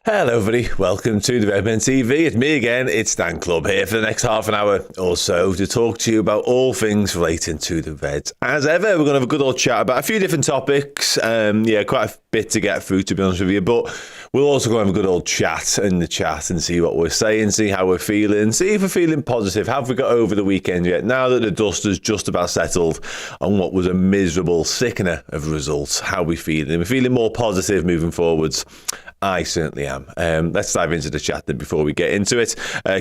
Hello everybody, welcome to the Redmen TV. It's me again, it's Dan KLOPP here for the next half an hour or so to talk to you about all things relating to the Reds. As ever, we're going to have a good old chat about a few different topics. Quite a bit to get through, to be honest with you, but we'll also go have a good old chat in the chat and see what we're saying, see how we're feeling, see if we're feeling positive. Have we got over the weekend yet? Now that the dust has just about settled on what was a miserable sickener of results, how are we feeling? We're feeling more positive moving forwards. I certainly am. Let's dive into the chat then before we get into it.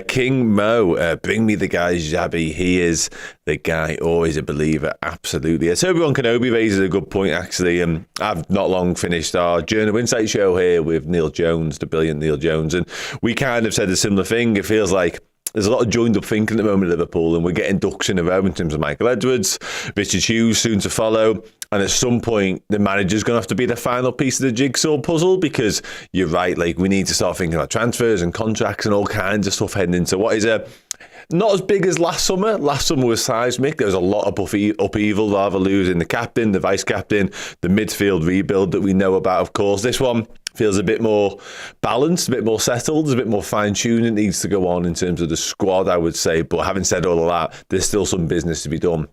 King Mo, bring me the guy Xabi. He is the guy, always a believer. Absolutely. Obi-Wan Kenobi raises a good point, actually. I've not long finished our Journal Insight show here with Neil Jones, the brilliant Neil Jones, and we kind of said a similar thing. It feels like there's a lot of joined up thinking at the moment at Liverpool, and we're getting ducks in a row in terms of Michael Edwards, Richard Hughes soon to follow. And at some point, the manager's going to have to be the final piece of the jigsaw puzzle, because you're right, like we need to start thinking about transfers and contracts and all kinds of stuff heading into what is not as big as last summer. Last summer was seismic. There was a lot of upheaval, rather losing the captain, the vice captain, the midfield rebuild that we know about, of course. This one feels a bit more balanced, a bit more settled. There's a bit more fine-tuning needs to go on in terms of the squad, I would say. But having said all of that, there's still some business to be done.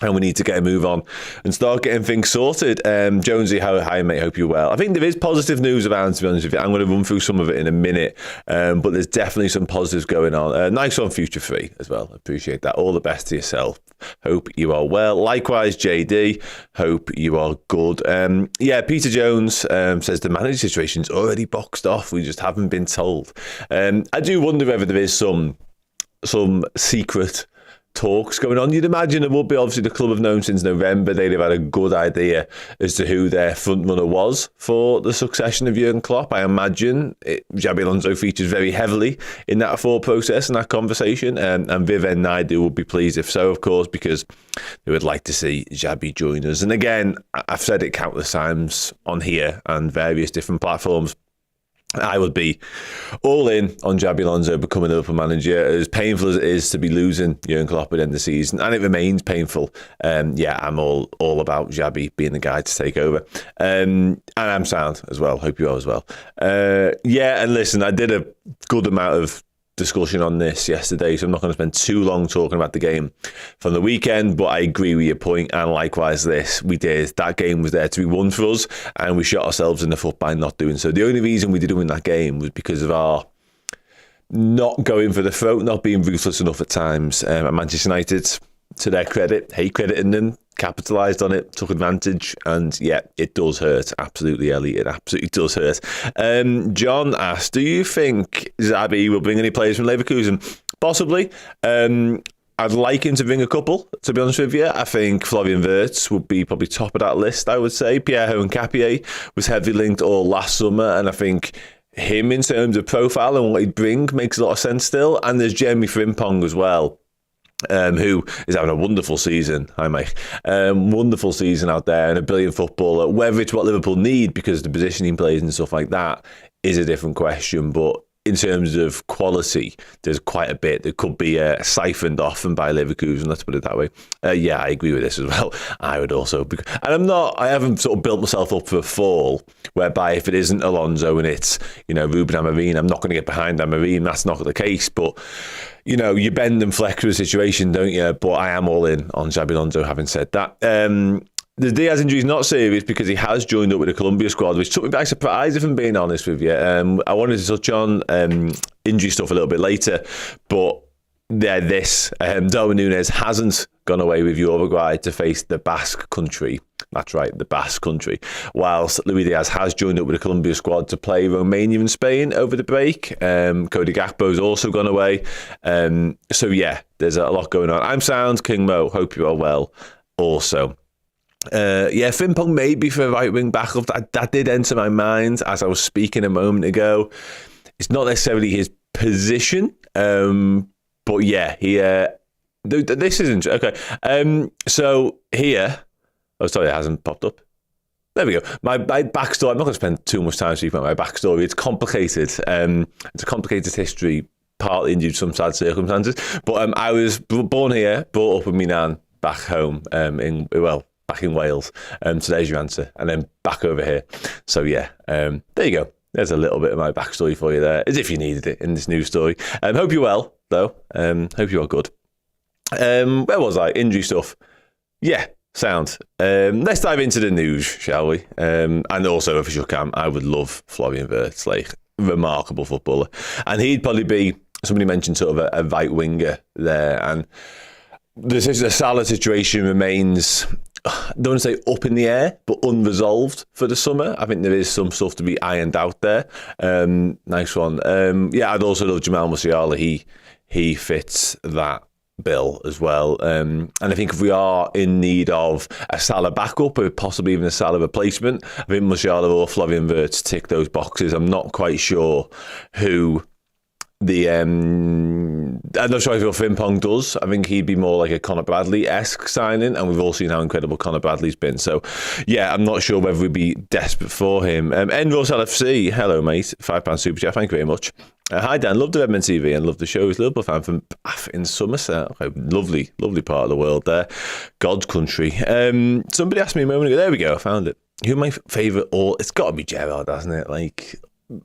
And we need to get a move on and start getting things sorted. Jonesy, hi mate, hope you're well. I think there is positive news around, to be honest with you. I'm going to run through some of it in a minute, but there's definitely some positives going on. Nice on Future Free as well. Appreciate that. All the best to yourself. Hope you are well. Likewise, JD, hope you are good. Peter Jones says the manager situation's already boxed off. We just haven't been told. I do wonder whether there is some secret talks going on. You'd imagine it would be. Obviously the club have known since November. They'd have had a good idea as to who their front runner was for the succession of Jurgen Klopp. I imagine Xabi Alonso features very heavily in that thought process and that conversation, and Vivian Naidu would be pleased if so, of course, because they would like to see Xabi join us. And again, I've said it countless times on here and various different platforms, I would be all in on Xabi Alonso becoming a Liverpool manager, as painful as it is to be losing Jurgen Klopp at the end of the season, and it remains painful. I'm all about Xabi being the guy to take over. And I'm sound as well. Hope you are as well. And listen, I did a good amount of discussion on this yesterday, so I'm not going to spend too long talking about the game from the weekend, but I agree with your point, and likewise that game was there to be won for us, and we shot ourselves in the foot by not doing so. The only reason we didn't win that game was because of our not going for the throat, not being ruthless enough at times. At Manchester United, to their credit, hate crediting them, capitalised on it, took advantage, and it does hurt. Absolutely, Ellie, it absolutely does hurt. John asked, do you think Xabi will bring any players from Leverkusen? Possibly. I'd like him to bring a couple, to be honest with you. I think Florian Wirtz would be probably top of that list, I would say. Pierre Nketiah was heavily linked all last summer, and I think him in terms of profile and what he'd bring makes a lot of sense still. And there's Jeremy Frimpong as well, who is having a wonderful season. Hi, Mike. Wonderful season out there and a brilliant footballer. Whether it's what Liverpool need because the position he plays and stuff like that is a different question. But in terms of quality, there's quite a bit that could be siphoned off and by Leverkusen, let's put it that way. I agree with this as well. I would also, and I haven't sort of built myself up for a fall whereby if it isn't Alonso and it's, Ruben Amorim, I'm not going to get behind Amorim. That's not the case, but you bend and flex with the situation, don't you? But I am all in on Xabi Alonso, having said that. The Diaz injury is not serious because he has joined up with the Colombia squad, which took me by surprise, if I'm being honest with you. I wanted to touch on injury stuff a little bit later, but Darwin Núñez hasn't gone away with Uruguay to face the Basque country. That's right, the Basque country. Whilst Luis Diaz has joined up with the Colombia squad to play Romania and Spain over the break. Cody Gakpo's also gone away. There's a lot going on. I'm sound, King Mo. Hope you are well also. Frimpong maybe for a right wing back. That did enter my mind as I was speaking a moment ago. It's not necessarily his position, but this isn't okay. So here, it hasn't popped up. There we go. My backstory. I'm not going to spend too much time speaking about my backstory. It's complicated. It's a complicated history, partly due to some sad circumstances. But I was born here, brought up with my nan back home back in Wales. So there's your answer. And then back over here. So there you go. there's a little bit of my backstory for you there, as if you needed it in this news story. Hope you're well, though. Hope you are good. Where was I? Injury stuff. Yeah, sound. Let's dive into the news, shall we? And also, if you can, I would love Florian Wirtz, like, remarkable footballer. And he'd probably be, somebody mentioned sort of a right winger there. And the Salah situation remains, I don't want to say up in the air, but unresolved for the summer. I think there is some stuff to be ironed out there. Nice one. I'd also love Jamal Musiala. He fits that bill as well. And I think if we are in need of a Salah backup or possibly even a Salah replacement, I think Musiala or Florian Wirtz tick those boxes. I'm not quite sure who I'm not sure if your Frimpong does. I think he'd be more like a Conor Bradley-esque signing, and we've all seen how incredible Conor Bradley's been. So, yeah, I'm not sure whether we'd be desperate for him. Enros LFC, hello, mate. £5 super chat, thank you very much. Hi, Dan. Love the Redmen TV and love the show. He's a Liverpool fan from Bath in Somerset. Okay, lovely, lovely part of the world there. God's country. Somebody asked me a moment ago. There we go. I found it. Who my favourite? It's got to be Gerrard, hasn't it? Like,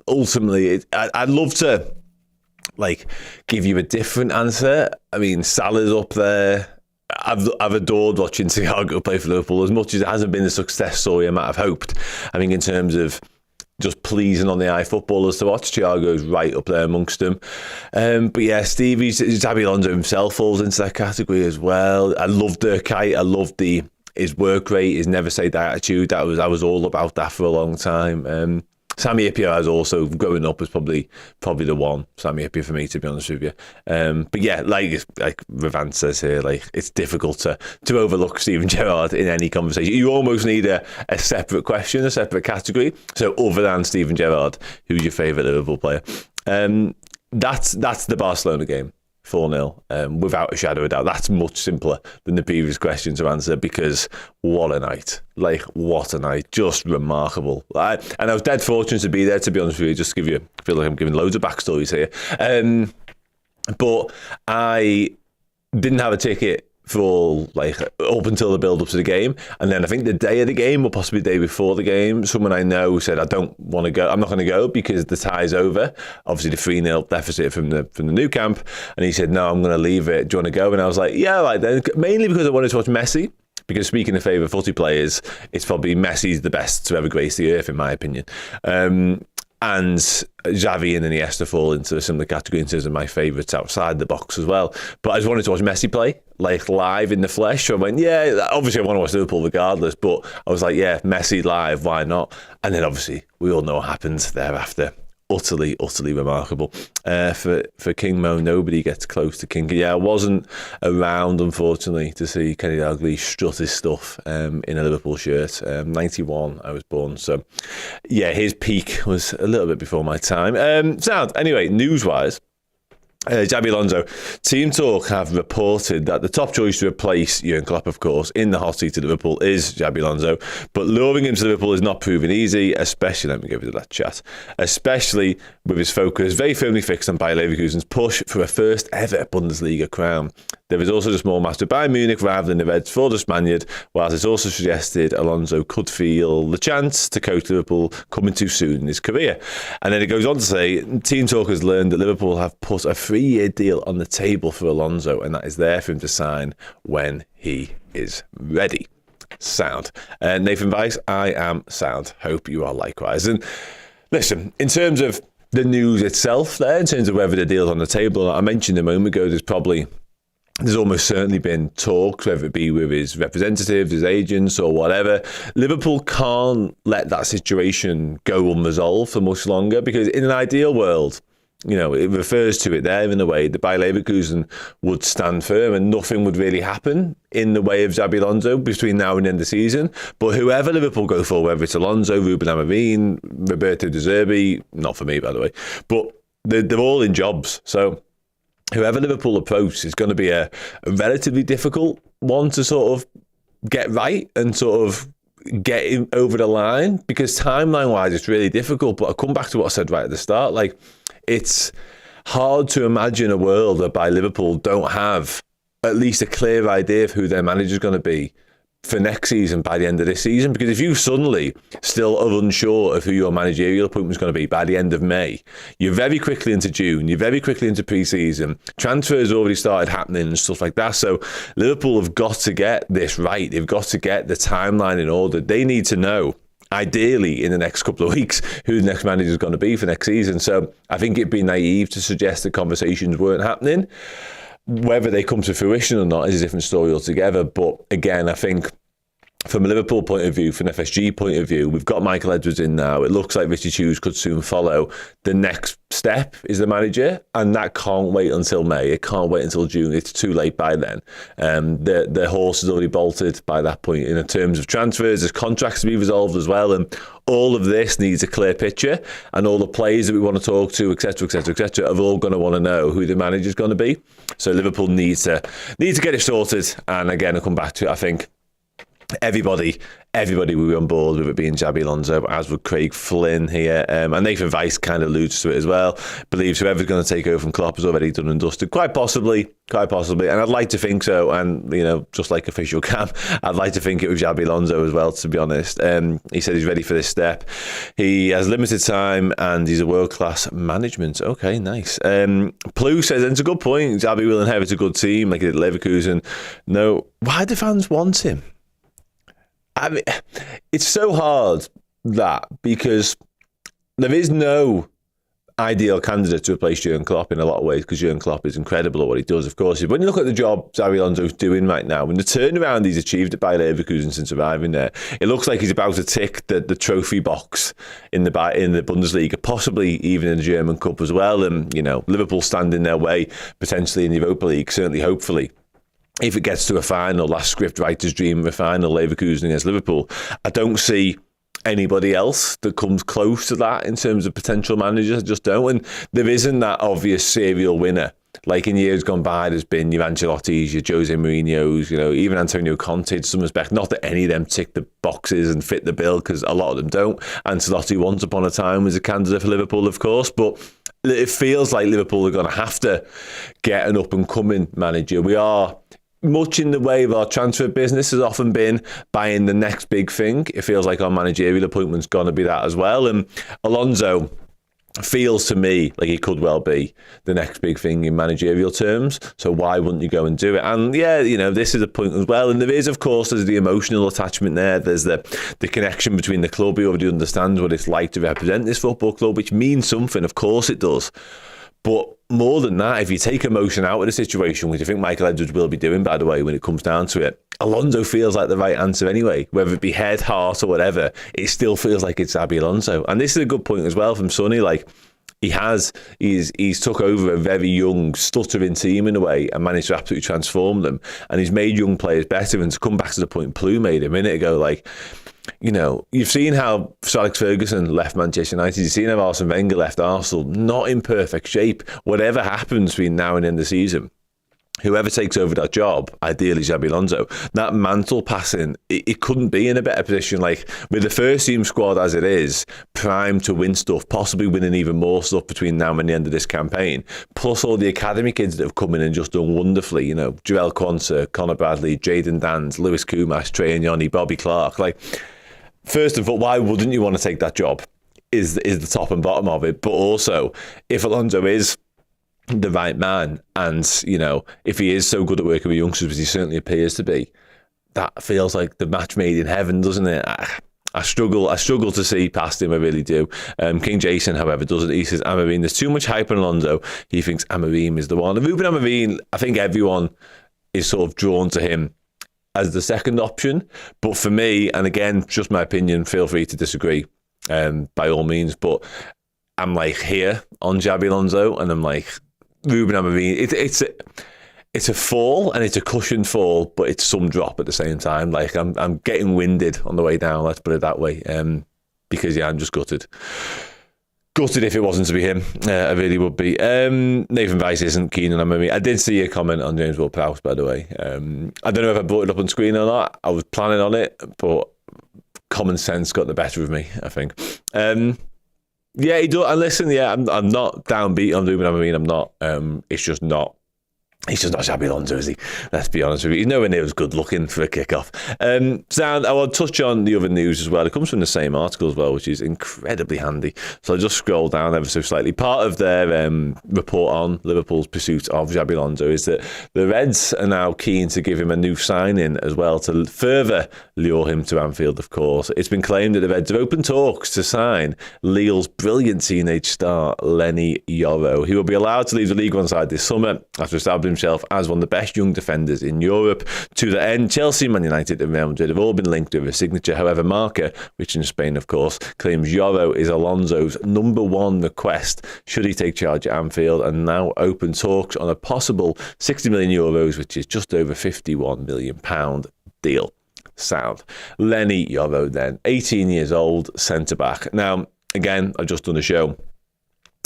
ultimately, I'd love to give you a different answer. I mean, Salah's up there. I've adored watching Thiago play for Liverpool as much as it hasn't been the success story I might have hoped. I think in terms of just pleasing on the eye footballers to watch, Thiago's right up there amongst them. But yeah, Xabi Alonso himself falls into that category as well. I love Dirk Kuyt. I love his work rate, his never say die attitude. I was all about that for a long time. Sami Hyypiä is also growing up as probably the one. Sami Hyypiä for me, to be honest with you. But yeah, like Revant says here, like it's difficult to overlook Steven Gerrard in any conversation. You almost need a separate question, a separate category. So other than Steven Gerrard, who's your favourite Liverpool player? That's the Barcelona game. 4-0, without a shadow of a doubt. That's much simpler than the previous question to answer, because what a night. Like, what a night. Just remarkable. And I was dead fortunate to be there, to be honest with you, just to give you, I feel like I'm giving loads of backstories here. But I didn't have a ticket for up until the build up to the game, and then I think the day of the game, or possibly the day before the game, someone I know said, I don't want to go, I'm not going to go because the tie's over, obviously the 3-0 deficit from the Nou Camp, and he said, no, I'm going to leave it, do you want to go? And I was like, yeah, right then, mainly because I wanted to watch Messi, because speaking of favourite footy players, it's probably Messi's the best to ever grace the earth in my opinion. And Xavi and Iniesta fall into a similar category in terms of my favourites outside the box as well. But I just wanted to watch Messi play, live in the flesh. So I went, yeah, obviously I want to watch Liverpool regardless, but I was like, yeah, Messi live, why not? And then obviously we all know what happened thereafter. Utterly remarkable. For King Mo, nobody gets close to King. Yeah, I wasn't around, unfortunately, to see Kenny Dalglish strut his stuff in a Liverpool shirt. 91, I was born. So, yeah, his peak was a little bit before my time. Anyway, news-wise, Xabi Alonso. TeamTalk have reported that the top choice to replace Jurgen Klopp, of course, in the hot seat at Liverpool is Xabi Alonso. But luring him to Liverpool is not proven easy, especially, let me go to that chat, especially with his focus very firmly fixed on Bayer Leverkusen's push for a first ever Bundesliga crown. There is also the small match with Bayern Munich rather than the Reds for the Spaniard, whilst it's also suggested Alonso could feel the chance to coach Liverpool coming too soon in his career. And then it goes on to say, TeamTalk has learned that Liverpool have put a 3-year deal on the table for Alonso, and that is there for him to sign when he is ready. Sound. Nathan Weiss, I am sound. Hope you are likewise. And listen, in terms of the news itself there, in terms of whether the deal's on the table, I mentioned a moment ago, there's almost certainly been talks, whether it be with his representatives, his agents or whatever. Liverpool can't let that situation go unresolved for much longer, because in an ideal world, you know, it refers to it there in a way, the Bayer Leverkusen would stand firm and nothing would really happen in the way of Xabi Alonso between now and the end of the season. But whoever Liverpool go for, whether it's Alonso, Ruben Amorim, Roberto De Zerbi, not for me, by the way, but they're all in jobs. So whoever Liverpool approach is going to be a relatively difficult one to sort of get right and sort of get him over the line, because timeline-wise, it's really difficult. But I'll come back to what I said right at the start. Like, it's hard to imagine a world whereby Liverpool don't have at least a clear idea of who their manager's going to be for next season by the end of this season? Because if you suddenly still are unsure of who your managerial appointment is going to be by the end of May, you're very quickly into June, you're very quickly into pre-season, transfers already started happening and stuff like that. So Liverpool have got to get this right. They've got to get the timeline in order. They need to know, ideally in the next couple of weeks, who the next manager is going to be for next season. So I think it'd be naive to suggest that conversations weren't happening. Whether they come to fruition or not is a different story altogether. But again, I think from a Liverpool point of view, from an FSG point of view, we've got Michael Edwards in now. It looks like Richie Hughes could soon follow. The next step is the manager, and that can't wait until May. It can't wait until June. It's too late by then. The horse is already bolted by that point. In terms of transfers, there's contracts to be resolved as well, and all of this needs a clear picture, and all the players that we want to talk to, etc., etc., etc., are all going to want to know who the manager is going to be. So Liverpool needs to get it sorted. And again, I'll come back to it. I think everybody will be on board with it being Xabi Alonso, as would Craig Flynn here. And Nathan Weiss kind of alludes to it as well. Believes whoever's going to take over from Klopp is already done and dusted. Quite possibly. And I'd like to think so. And, just like official Cam, I'd like to think it was Xabi Alonso as well, to be honest. He said he's ready for this step. He has limited time and he's a world-class management. Okay, nice. Plu says, and it's a good point, Xabi will inherit a good team like he did Leverkusen. No, why do fans want him? I mean, it's so hard because there is no ideal candidate to replace Jurgen Klopp in a lot of ways, because Jurgen Klopp is incredible at what he does, of course. But when you look at the job Xabi Alonso's doing right now, and the turnaround he's achieved at Bayer Leverkusen since arriving there, it looks like he's about to tick the trophy box in the Bundesliga, possibly even in the German Cup as well. And, Liverpool stand in their way, potentially in the Europa League, certainly, hopefully. If it gets to a final, last script writer's dream of a final, Leverkusen against Liverpool, I don't see anybody else that comes close to that in terms of potential managers. I just don't. And there isn't that obvious serial winner. Like in years gone by, there's been your Ancelotti's, your Jose Mourinho's, even Antonio Conte to some respect. Not that any of them tick the boxes and fit the bill, because a lot of them don't. Ancelotti once upon a time was a candidate for Liverpool, of course, but it feels like Liverpool are going to have to get an up-and-coming manager. We are much in the way of our transfer business has often been buying the next big thing. It feels like our managerial appointment's going to be that as well. And Alonso feels to me like he could well be the next big thing in managerial terms. So why wouldn't you go and do it? And yeah, this is a point as well. And there is, of course, there's the emotional attachment there. There's the connection between the club. He already understands what it's like to represent this football club, which means something. Of course it does. But more than that, if you take emotion out of the situation, which I think Michael Edwards will be doing, by the way, when it comes down to it, Alonso feels like the right answer anyway. Whether it be head, heart or whatever, it still feels like it's Xabi Alonso. And this is a good point as well from Sonny. Like, he's took over a very young, stuttering team in a way and managed to absolutely transform them. And he's made young players better. And to come back to the point Plu made a minute ago, like, you've seen how Sir Alex Ferguson left Manchester United. You've seen how Arsene Wenger left Arsenal. Not in perfect shape. Whatever happens between now and the end of the season, whoever takes over that job, ideally Xabi Alonso, that mantle passing, it couldn't be in a better position. Like, with the first team squad as it is, primed to win stuff, possibly winning even more stuff between now and the end of this campaign, plus all the academy kids that have come in and just done wonderfully, Joel Quansah, Connor Bradley, Jayden Danns, Lewis Kumas, Trey Nyoni, Bobby Clark. Like, first of all, why wouldn't you want to take that job is the top and bottom of it. But also, if Alonso is the right man, and if he is so good at working with youngsters, as he certainly appears to be, that feels like the match made in heaven, doesn't it? I struggle to see past him. I really do. King Jason, however, doesn't. He says Amorim, there's too much hype on Alonso. He thinks Amorim is the one. And Ruben Amorim, I think everyone is sort of drawn to him as the second option. But for me, and again, just my opinion, feel free to disagree by all means, but I'm like here on Xabi Alonso, and I'm like, Ruben Amorim, it's a fall, and it's a cushioned fall, but it's some drop at the same time. Like, I'm getting winded on the way down, let's put it that way, because I'm just gutted if it wasn't to be him. I really would be. Nathan Weiss isn't keen on Amorim. I did see a comment on James Ward-Prowse, by the way. I don't know if I brought it up on screen or not. I was planning on it, but common sense got the better of me, I think. Yeah, he does. And listen, yeah, I'm not downbeat on Ruben Amorim. I'm not. It's just not He's just not Xabi Alonso, is he? Let's be honest with you. He's nowhere near as good looking for a kickoff. Sound, I want to touch on the other news as well. It comes from the same article as well, which is incredibly handy. So I'll just scroll down ever so slightly. Part of their report on Liverpool's pursuit of Xabi Alonso is that the Reds are now keen to give him a new sign-in as well to further lure him to Anfield, of course. It's been claimed that the Reds have opened talks to sign Lille's brilliant teenage star, LENY YORO. He will be allowed to leave the League One side this summer after establishing himself as one of the best young defenders in Europe. To the end, Chelsea, Man United and Real Madrid have all been linked with a signature. However, Marca, which in Spain of course, claims YORO is Alonso's number one request should he take charge at Anfield, and now open talks on a possible €60 million, which is just over £51 million deal. Sound. LENY YORO then, 18 years old, centre-back. Now, again, I've just done a show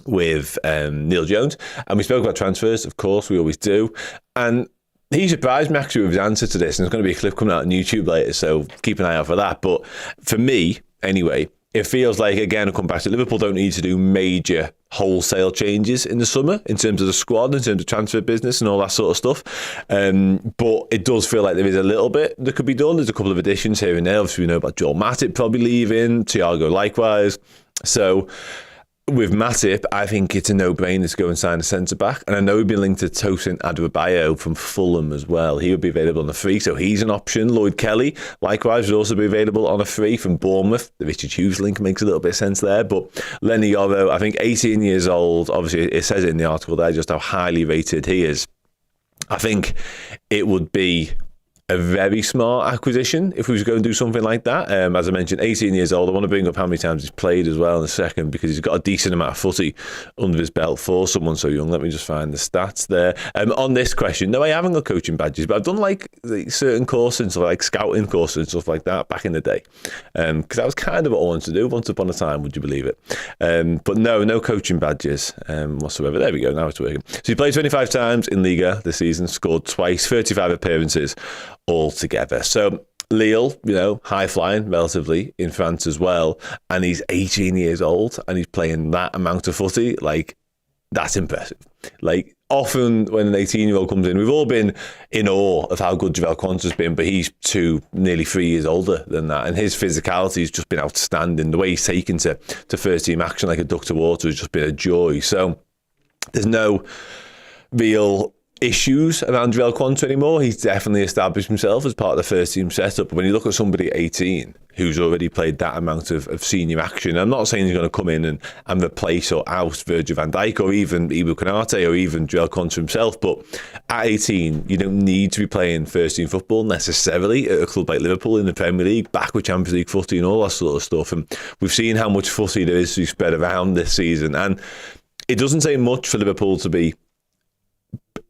with Neil Jones, and we spoke about transfers, of course, we always do, and he surprised me actually with his answer to this, and there's going to be a clip coming out on YouTube later, so keep an eye out for that. But for me, anyway, it feels like, again, I'll come back to Liverpool don't need to do major wholesale changes in the summer in terms of the squad, in terms of transfer business and all that sort of stuff. But it does feel like there is a little bit that could be done. There's a couple of additions here and there. Obviously, we know about Joel Matip probably leaving, Thiago likewise. So with Matip, I think it's a no-brainer to go and sign a centre-back. And I know he'd be linked to Tosin Adarabioyo from Fulham as well. He would be available on a free, so he's an option. Lloyd Kelly, likewise, would also be available on a free from Bournemouth. The Richard Hughes link makes a little bit of sense there. But LENY YORO, I think 18 years old, obviously it says it in the article there, just how highly rated he is. I think it would be a very smart acquisition if we was going to do something like that. As I mentioned, 18 years old. I want to bring up how many times he's played as well in a second, because he's got a decent amount of footy under his belt for someone so young. Let me just find the stats there. On this question, no, I haven't got coaching badges, but I've done like certain courses, like scouting courses and stuff like that back in the day, because that was kind of what I wanted to do once upon a time, would you believe it? But no coaching badges whatsoever. There we go, now it's working. So he played 25 times in Liga this season, scored twice, 35 appearances altogether. So Lille, high flying relatively in France as well, and he's 18 years old and he's playing that amount of footy. Like, that's impressive. Like, often when an 18-year-old comes in, we've all been in awe of how good Xabi Alonso's been, but he's nearly 3 years older than that, and his physicality has just been outstanding. The way he's taken to first team action like a duck to water has just been a joy. So there's no real issues around Xabi Alonso anymore. He's definitely established himself as part of the first team setup. But when you look at somebody at 18 who's already played that amount of senior action, I'm not saying he's going to come in and replace or oust Virgil van Dijk or even Ibu Konate or even Xabi Alonso himself, but at 18 you don't need to be playing first team football necessarily at a club like Liverpool in the Premier League, back with Champions League footy and all that sort of stuff. And we've seen how much footy there is to be spread around this season, and it doesn't take much for Liverpool to be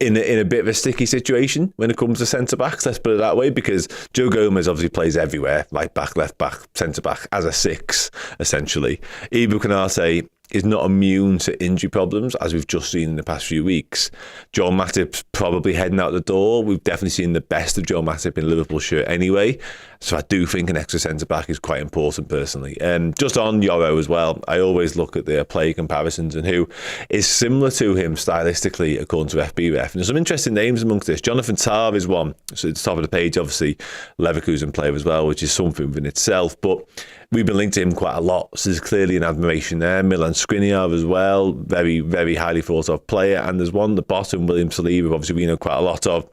in a bit of a sticky situation when it comes to centre-backs, let's put it that way, because Joe Gomez obviously plays everywhere, right back, left back, centre-back, as a six, essentially. Ibu Konate is not immune to injury problems, as we've just seen in the past few weeks. Joel Matip's probably heading out the door. We've definitely seen the best of Joel Matip in a Liverpool shirt anyway, so I do think an extra centre-back is quite important personally. Just on YORO as well, I always look at their play comparisons and who is similar to him stylistically according to FBref. And there's some interesting names amongst this. Jonathan Tah is one, so at the top of the page, obviously Leverkusen player as well, which is something within itself, but we've been linked to him quite a lot, so there's clearly an admiration there. Milan Skriniar as well, very, very highly thought of player. And there's one at the bottom, William Saliba, obviously we know quite a lot of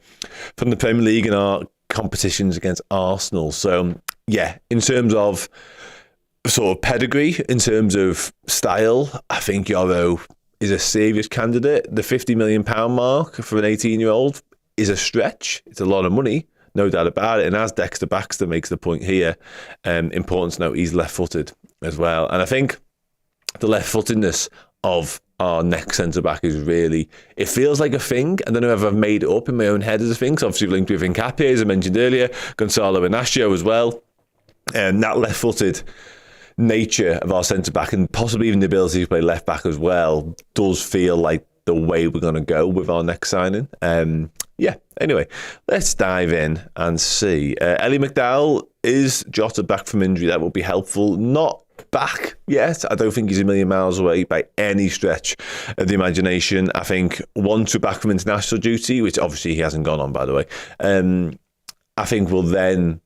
from the Premier League and our competitions against Arsenal. So yeah, in terms of sort of pedigree, in terms of style, I think YORO is a serious candidate. The £50 million mark for an 18-year-old is a stretch. It's a lot of money, no doubt about it. And as Dexter Baxter makes the point here, important to note, he's left-footed as well. And I think the left-footedness of our next centre-back is really, it feels like a thing. I don't know if I've made it up in my own head as a thing. So obviously linked with Nkapie, as I mentioned earlier, Gonzalo Inacio as well. And that left-footed nature of our centre-back, and possibly even the ability to play left-back as well, does feel like the way we're going to go with our next signing. Yeah, anyway, let's dive in and see. Ellie McDowell is jotted back from injury. That will be helpful. Not back yet. I don't think he's a million miles away by any stretch of the imagination. I think once we're back from international duty, which obviously he hasn't gone on, by the way, I think we'll then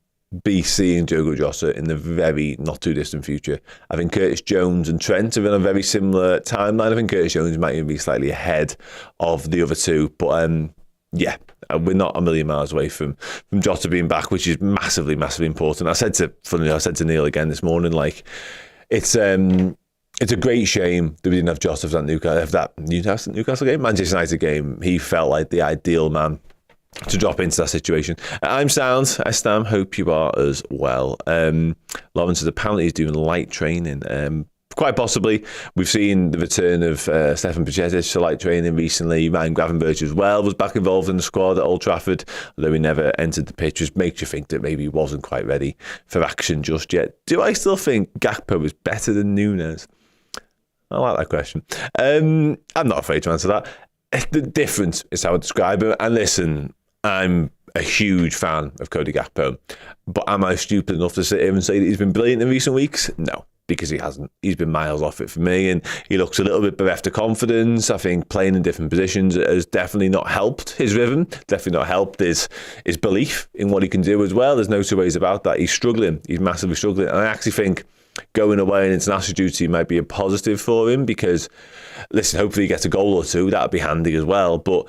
be seeing Diogo Jota in the very not too distant future. I think Curtis Jones and Trent are in a very similar timeline. I think Curtis Jones might even be slightly ahead of the other two, but yeah, we're not a million miles away from Jota being back, which is massively, massively important. I said to Neil again this morning, like, it's a great shame that we didn't have Jota for that Newcastle game, Manchester United game. He felt like the ideal man to drop into that situation. I'm sound, Estam, hope you are as well. Lawrence says apparently he's doing light training. Quite possibly. We've seen the return of Stefan Pacetic to light training recently. Ryan Gravenberch as well was back involved in the squad at Old Trafford, although he never entered the pitch, which makes you think that maybe he wasn't quite ready for action just yet. Do I still think Gakpo is better than Nunes? I like that question. I'm not afraid to answer that. The difference is how I describe it. And listen, I'm a huge fan of Cody Gakpo, but am I stupid enough to sit here and say that he's been brilliant in recent weeks? No, because he hasn't. He's been miles off it for me, and he looks a little bit bereft of confidence. I think playing in different positions has definitely not helped his rhythm, definitely not helped his belief in what he can do as well. There's no two ways about that. He's struggling. He's massively struggling. And I actually think going away in international duty might be a positive for him because, listen, hopefully he gets a goal or two. That would be handy as well. But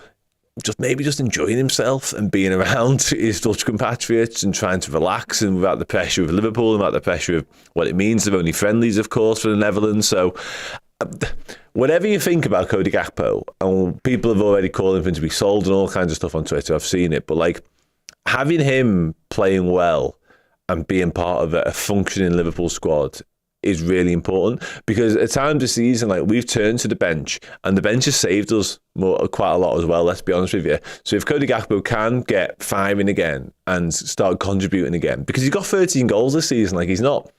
maybe just enjoying himself and being around his Dutch compatriots and trying to relax and without the pressure of Liverpool and without the pressure of what it means. They're only friendlies, of course, for the Netherlands. So whatever you think about Cody Gakpo, and people have already called him to be sold and all kinds of stuff on Twitter, I've seen it, but like having him playing well and being part of a functioning Liverpool squad is really important, because at times this season, like, we've turned to the bench and the bench has saved us quite a lot as well, let's be honest with you. So if Cody Gakpo can get firing again and start contributing again, because he's got 13 goals this season, like he's not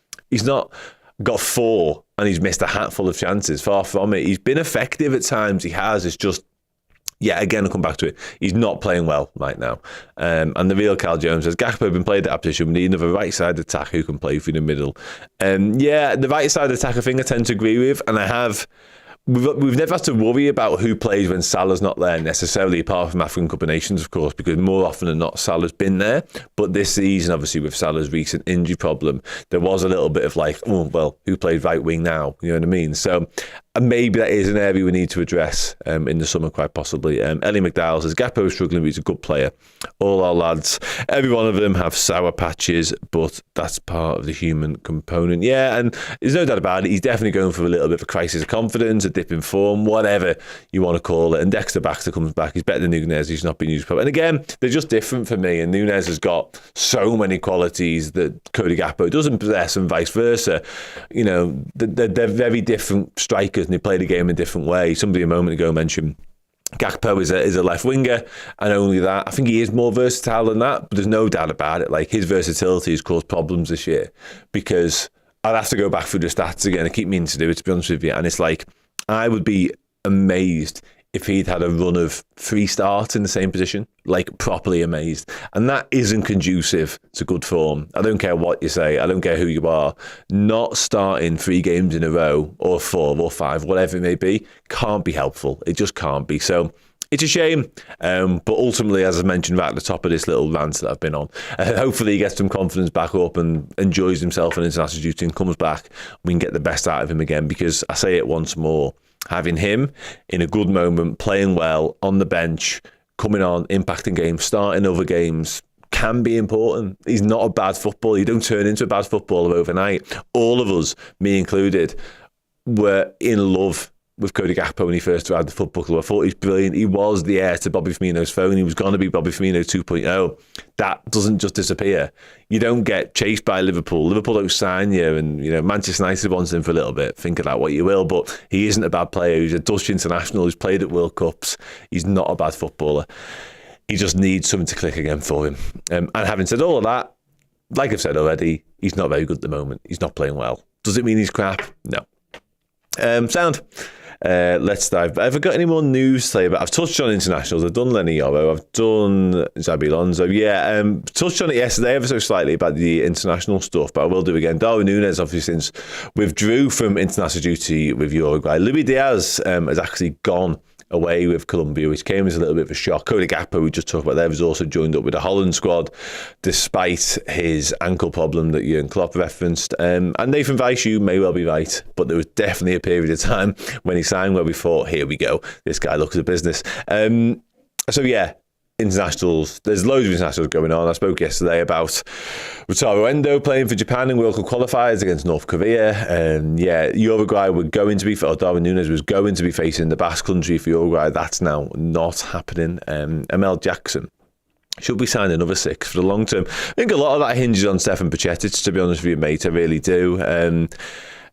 got 4 and he's missed a handful of chances, far from it. He's been effective at times, he has. It's just, yeah, again, I'll come back to it. He's not playing well right now. And the real Cal Jones says, Gakpo been played that position. We need another right-side attack who can play through the middle. Yeah, the right-side attack, I think I tend to agree with. And we've never had to worry about who plays when Salah's not there necessarily, apart from African Cup of Nations, of course, because more often than not, Salah's been there. But this season, obviously, with Salah's recent injury problem, there was a little bit of like, oh, well, who plays right wing now? You know what I mean? So maybe that is an area we need to address in the summer, quite possibly. Ellie McDowell says, Gakpo is struggling, but he's a good player. All our lads, every one of them have sour patches, but that's part of the human component. Yeah, and there's no doubt about it. He's definitely going through a little bit of a crisis of confidence, a dip in form, whatever you want to call it. And Dexter Baxter comes back. He's better than Nunes. He's not been used for. And again, they're just different for me. And Nunes has got so many qualities that Cody Gakpo doesn't possess, and vice versa. You know, they're very different strikers, and they play the game in a different way. Somebody a moment ago mentioned Gakpo is a left winger, and only that. I think he is more versatile than that, but there's no doubt about it. Like, his versatility has caused problems this year, because I'd have to go back through the stats again. I keep meaning to do it, to be honest with you. And it's like, I would be amazed if he'd had a run of 3 starts in the same position, like properly amazed. And that isn't conducive to good form. I don't care what you say. I don't care who you are. Not starting 3 games in a row, or 4 or 5, whatever it may be, can't be helpful. It just can't be. So it's a shame. But ultimately, as I mentioned right at the top of this little rant that I've been on, hopefully he gets some confidence back up and enjoys himself in international duty and comes back. We can get the best out of him again, because I say it once more, having him in a good moment, playing well, on the bench, coming on, impacting games, starting other games, can be important. He's not a bad footballer. You don't turn into a bad footballer overnight. All of us, me included, were in love with Cody Gakpo when he first arrived at the football club. I thought he was brilliant. He was the heir to Bobby Firmino's phone. He was going to be Bobby Firmino 2.0. That doesn't just disappear. You don't get chased by Liverpool. Liverpool don't sign you, and, you know, Manchester United wants him for a little bit. Think of that what you will, but he isn't a bad player. He's a Dutch international who's played at World Cups. He's not a bad footballer. He just needs something to click again for him. And having said all of that, like I've said already, he's not very good at the moment. He's not playing well. Does it mean he's crap? No. Sound. Let's dive. Have I got any more news to say about? I've touched on internationals. I've done LENY YORO. I've done Xabi Alonso. Yeah, touched on it yesterday ever so slightly about the international stuff, but I will do again. Darwin Núñez, obviously, since withdrew from international duty with Uruguay. Luis Diaz has actually gone away with Colombia, which came as a little bit of a shock. Cody Gakpo, we just talked about there, was also joined up with the Holland squad, despite his ankle problem that Jurgen Klopp referenced. And Nathan Weiss, you may well be right, but there was definitely a period of time when he signed where we thought, here we go, this guy looks at business. So yeah, internationals, there's loads of internationals going on. I spoke yesterday about Wataru Endo playing for Japan in World Cup qualifiers against North Korea. Uruguay were going to be, or Darwin Núñez was going to be facing the Basque Country for Uruguay. That's now not happening. Emil Jackson should be signing another 6 for the long term. I think a lot of that hinges on Stefan Bajcetic, to be honest with you, mate. I really do.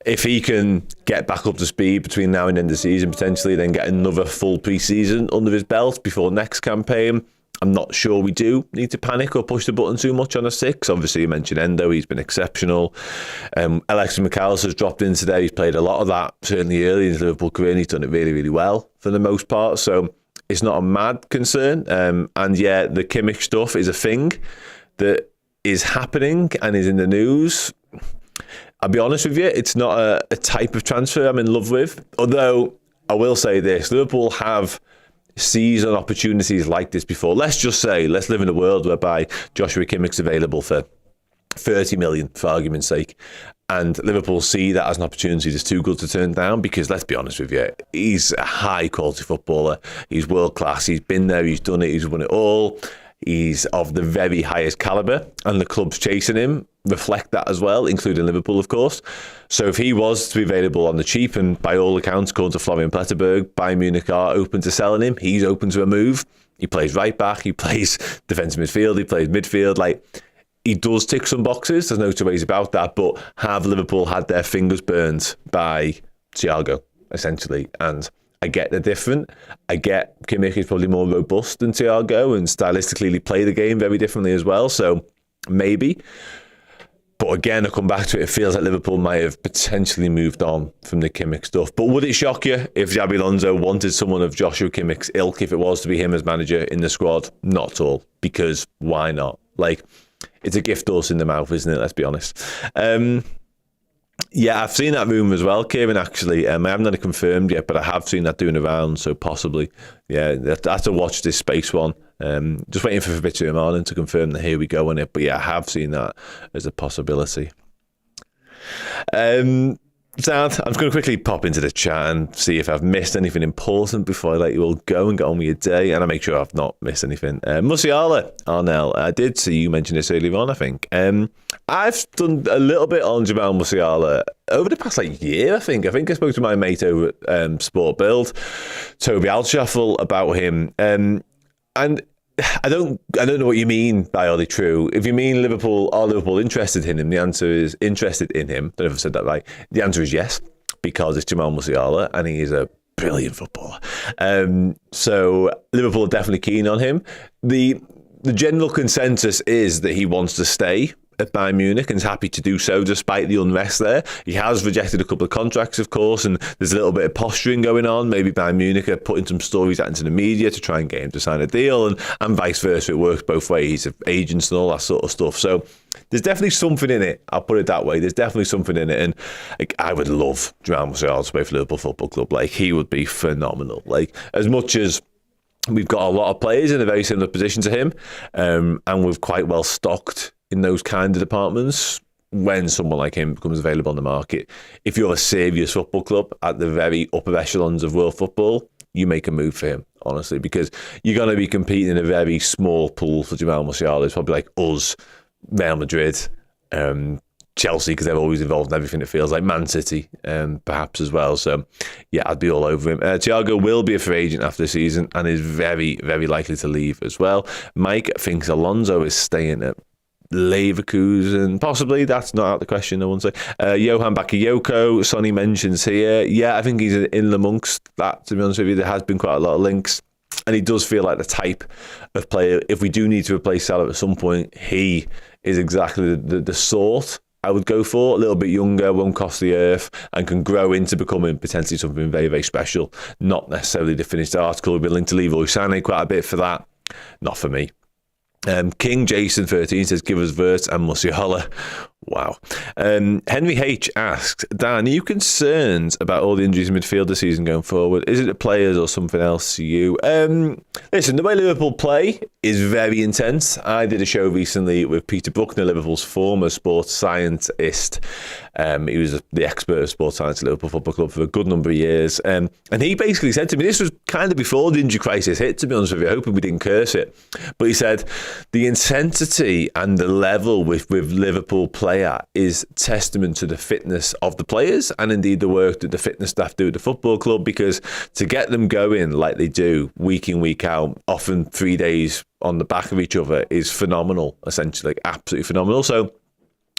If he can get back up to speed between now and the end of the season, potentially then get another full pre-season under his belt before next campaign, I'm not sure we do need to panic or push the button too much on a 6. Obviously, you mentioned Endo. He's been exceptional. Alexis McAllister's dropped in today. He's played a lot of that, certainly early in his Liverpool career, and he's done it really, really well for the most part. So it's not a mad concern. And yeah, the Kimmich stuff is a thing that is happening and is in the news. I'll be honest with you, it's not a type of transfer I'm in love with. Although, I will say this, Liverpool have seized on opportunities like this before. Let's live in a world whereby Joshua Kimmich's available for 30 million, for argument's sake. And Liverpool see that as an opportunity that's too good to turn down, because let's be honest with you, he's a high-quality footballer. He's world-class. He's been there. He's done it. He's won it all. He's of the very highest calibre, and the clubs chasing him reflect that as well, including Liverpool, of course. So if he was to be available on the cheap, and by all accounts, according to Florian Pletterberg, Bayern Munich are open to selling him, he's open to a move. He plays right back, he plays defensive midfield, he plays midfield. Like, he does tick some boxes, there's no two ways about that, but have Liverpool had their fingers burned by Thiago, essentially? And I get they're different. I get Kimmich is probably more robust than Thiago, and stylistically they play the game very differently as well, so maybe. But again, I come back to it, it feels like Liverpool might have potentially moved on from the Kimmich stuff. But would it shock you if Xabi Alonso wanted someone of Joshua Kimmich's ilk, if it was to be him as manager in the squad? Not at all, because why not? Like, it's a gift horse in the mouth, isn't it? Let's be honest. Yeah, I've seen that rumour as well, Kieran, actually. I haven't had it confirmed yet, but I have seen that doing around, so possibly. Yeah, I have to watch this space one. Just waiting for Fabrizio Romano to confirm that here we go on it. But yeah, I have seen that as a possibility. Dad, I'm just going to quickly pop into the chat and see if I've missed anything important before I let you all go and get on with your day. And I make sure I've not missed anything. Musiala, Arnell, I did see you mention this earlier on, I think. I've done a little bit on Jamal Musiala over the past year, I think. I spoke to my mate over at Sport Build, Toby Alshaffel, about him. And I don't know what you mean by are they true. If you mean are Liverpool interested in him, the answer is interested in him. Don't know if I said that right. The answer is yes, because it's Jamal Musiala and he is a brilliant footballer. So Liverpool are definitely keen on him. The general consensus is that he wants to stay at Bayern Munich and is happy to do so despite the unrest there. He has rejected a couple of contracts, of course, and there's a little bit of posturing going on. Maybe Bayern Munich are putting some stories out into the media to try and get him to sign a deal, and vice versa. It works both ways, agents and all that sort of stuff. So there's definitely something in it. I'll put it that way. There's definitely something in it, and I would love Jamal Musiala to play for Liverpool Football Club. He would be phenomenal. As much as we've got a lot of players in a very similar position to him, and we're quite well stocked in those kind of departments, when someone like him becomes available on the market, if you're a serious football club at the very upper echelons of world football, you make a move for him, honestly, because you're going to be competing in a very small pool for Jamal Musiala. It's probably like us, Real Madrid, Chelsea, because they're always involved in everything, it feels like, Man City, perhaps as well. So, yeah, I'd be all over him. Thiago will be a free agent after the season and is very, very likely to leave as well. Mike thinks Alonso is staying at Leverkusen, possibly. That's not out of the question, I won't say. Johan Bakayoko, Sonny mentions here. Yeah, I think he's in amongst that, to be honest with you. There has been quite a lot of links, and he does feel like the type of player, if we do need to replace Salah at some point, he is exactly the sort I would go for. A little bit younger, won't cost the earth, and can grow into becoming potentially something very, very special. Not necessarily the finished article. We've been linked to Leroy Sané quite a bit for that. Not for me. King Jason 13 says, give us Vert and Musiala. Wow. Henry H asked, Dan, are you concerned about all the injuries in midfield this season going forward? Is it the players or something else to you? Listen, the way Liverpool play is very intense. I did a show recently with Peter Buckner, Liverpool's former sports scientist. He was the expert of sports science at Liverpool Football Club for a good number of years. And he basically said to me, this was kind of before the injury crisis hit, to be honest with you, hoping we didn't curse it. But he said, the intensity and the level with Liverpool play at is testament to the fitness of the players and indeed the work that the fitness staff do at the football club, because to get them going like they do week in, week out, often 3 days on the back of each other, is phenomenal, essentially, like absolutely phenomenal. So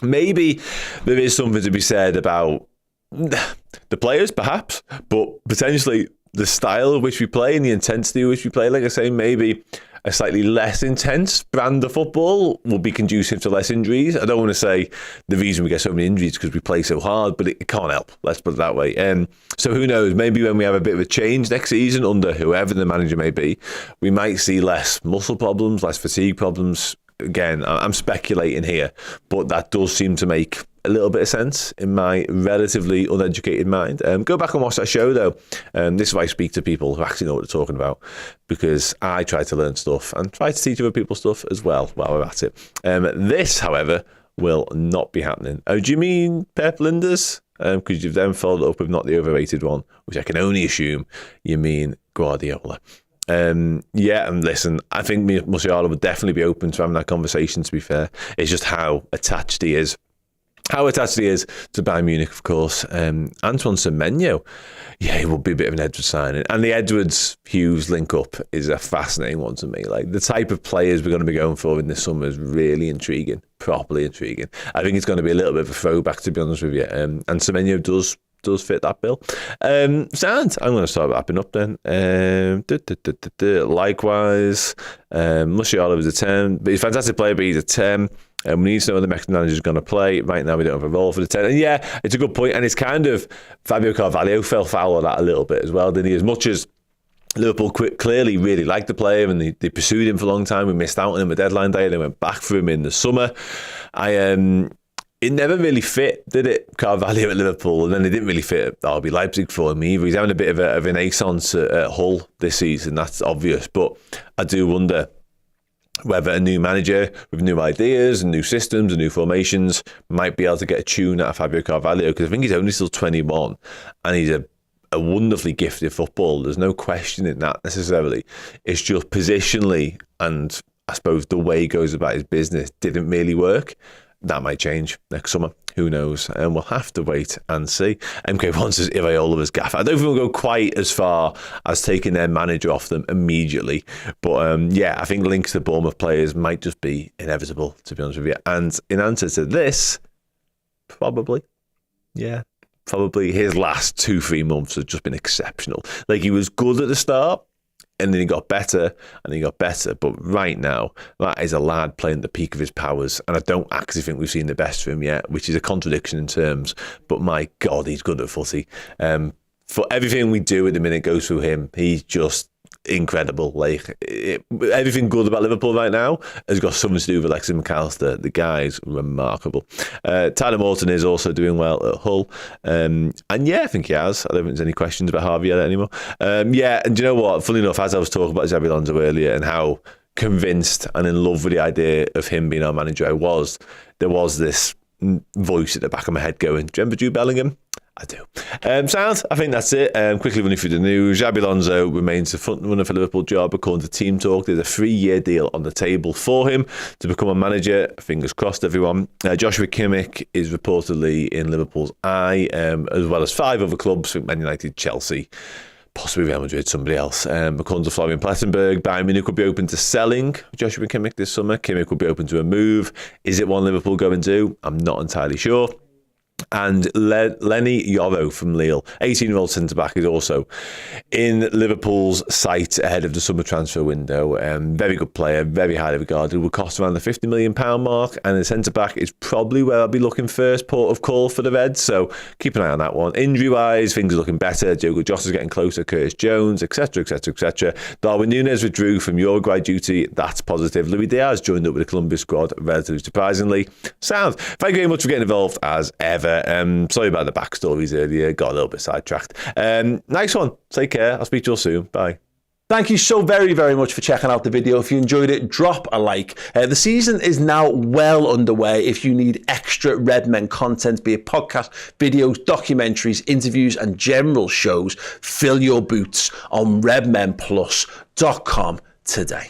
maybe there is something to be said about the players, perhaps, but potentially the style of which we play and the intensity of which we play. Like I say, maybe a slightly less intense brand of football will be conducive to less injuries. I don't want to say the reason we get so many injuries is because we play so hard, but it can't help. Let's put it that way. So who knows? Maybe when we have a bit of a change next season under whoever the manager may be, we might see less muscle problems, less fatigue problems. Again, I'm speculating here, but that does seem to make a little bit of sense in my relatively uneducated mind. Go back and watch that show, though. This is why I speak to people who actually know what they're talking about, because I try to learn stuff and try to teach other people stuff as well while we're at it. This, however, will not be happening. Oh, do you mean Pep Linders? Because you've then followed up with not the overrated one, which I can only assume you mean Guardiola. Yeah, and listen, I think Musiala would definitely be open to having that conversation, to be fair. It's just how attached he is. How attached he is to Bayern Munich, of course. Antoine Semenyo, yeah, he would be a bit of an Edwards signing. And the Edwards-Hughes link-up is a fascinating one to me. Like, the type of players we're going to be going for in this summer is really intriguing, properly intriguing. I think it's going to be a little bit of a throwback, to be honest with you. And Semenyo does fit that bill. Sound. I'm going to start wrapping up then. Likewise, Musiala was a 10. But he's a fantastic player, but he's a 10. We need to know when the next manager is going to play. Right now, we don't have a role for the 10. And yeah, it's a good point. And it's kind of Fabio Carvalho fell foul of that a little bit as well, didn't he? As much as Liverpool clearly really liked the player and they pursued him for a long time. We missed out on him at deadline day. They went back for him in the summer. It never really fit, did it, Carvalho at Liverpool? And then it didn't really fit at RB Leipzig for him either. He's having a bit of a renaissance at Hull this season, that's obvious. But I do wonder whether a new manager with new ideas and new systems and new formations might be able to get a tune out of Fabio Carvalho, because I think he's only still 21 and he's a wonderfully gifted footballer. There's no question in that necessarily. It's just positionally and I suppose the way he goes about his business didn't really work. That might change next summer. Who knows? And we'll have to wait and see. MK1 says Iraola was gaffer. I don't think we'll go quite as far as taking their manager off them immediately. But yeah, I think links to Bournemouth players might just be inevitable, to be honest with you. And in answer to this, probably. Yeah, probably his last 2-3 months have just been exceptional. Like, he was good at the start, and then he got better, and he got better. But right now, that is a lad playing at the peak of his powers, and I don't actually think we've seen the best of him yet, which is a contradiction in terms. But my God, he's good at footy. For everything we do at the minute goes through him. He's just incredible. Like, everything good about Liverpool right now has got something to do with Alexis McAllister. The guy's remarkable. Tyler Morton is also doing well at Hull. And yeah, I think he has. I don't think there's any questions about Harvey Elliott anymore. Yeah, and do you know what? Funny enough, as I was talking about Xabi Alonso earlier and how convinced and in love with the idea of him being our manager there was this voice at the back of my head going, do you remember Jude Bellingham? I do. Sound, I think that's it. Quickly running through the news. Xabi Alonso remains the front runner for Liverpool job according to TeamTalk. There's a 3-year deal on the table for him to become a manager. Fingers crossed, everyone. Joshua Kimmich is reportedly in Liverpool's eye, as well as 5 other clubs, Man United, Chelsea, possibly Real Madrid, somebody else. According to Florian Plettenberg, Bayern Munich could be open to selling Joshua Kimmich this summer. Kimmich would be open to a move. Is it one Liverpool go and do? I'm not entirely sure. And LENY YORO from Lille, 18-year-old centre-back, is also in Liverpool's sight ahead of the summer transfer window. Very good player, very highly regarded, will cost around the £50 million mark, and the centre-back is probably where I'll be looking first port of call for the Reds, so keep an eye on that one. Injury-wise, things are looking better. Diogo Jota is getting closer, Curtis Jones, etc., etc., etc. Darwin Núñez withdrew from Uruguay duty, that's positive. Luis Diaz joined up with the Colombia squad, relatively surprisingly. Sound. Thank you very much for getting involved, as ever. Sorry about the backstories earlier, got a little bit sidetracked. Nice one. Take care. I'll speak to you all soon. Bye. Thank you so very, very much for checking out the video. If you enjoyed it, drop a like. The season is now well underway. If you need extra Redmen content, be it podcast, videos, documentaries, interviews, and general shows, fill your boots on redmenplus.com today.